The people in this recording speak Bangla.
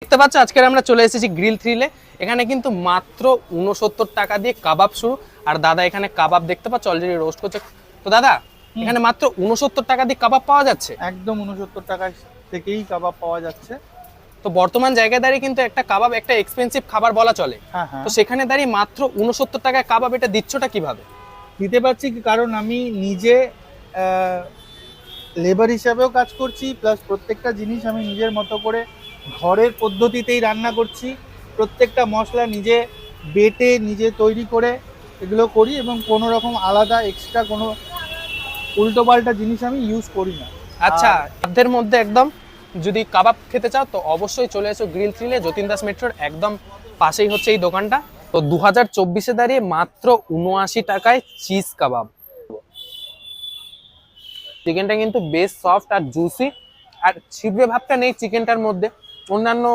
দেখতে পাচ্ছ আজকে আমরা চলে এসেছি গ্রিল থ্রিলে। এখানে কিন্তু মাত্র 69 টাকা দিয়ে কাবাব শুরু। আর দাদা এখানে কাবাব দেখতে পাচ্ছ অলরেডি রোস্ট করছে। তো দাদা এখানে মাত্র 69 টাকা দিয়ে কাবাব পাওয়া যাচ্ছে? একদম 69 টাকা থেকেই কাবাব পাওয়া যাচ্ছে। তো বর্তমান জায়গায় দাঁড়িয়ে কিন্তু একটা কাবাব একটা এক্সপেন্সিভ খাবার বলা চলে। হ্যাঁ হ্যাঁ, তো সেখানে দাঁড়িয়ে মাত্র 69 টাকায় কাবাব, এটা দিচ্ছটা কিভাবে? দিতে পারছি কারণ আমি নিজে লেবার হিসাবেও কাজ করছি, প্লাস প্রত্যেকটা জিনিস আমি নিজের মতো করে ঘরের পদ্ধতিতেই রান্না করছি। প্রত্যেকটা মশলা নিজে বেটে নিজে তৈরি করে এগুলো করি, এবং কোনো রকম আলাদা এক্সট্রা কোনো উল্টোপাল্টা জিনিস আমি ইউজ করি না। আচ্ছা, আর এদের মধ্যে একদম যদি কাবাব খেতে চাও তো অবশ্যই চলে এসো গ্রিল থ্রিলে, যতীন দাস মেট্রোর একদম পাশেই হচ্ছে এই দোকানটা। তো 2024-এ দাঁড়িয়ে মাত্র 79 টাকায় চিজ কাবাব। চিকেনটা কিন্তু বেশ সফট আর জুসি, আর ছিবড়ে ভাবটা নেই চিকেনটার মধ্যে। অন্যান্য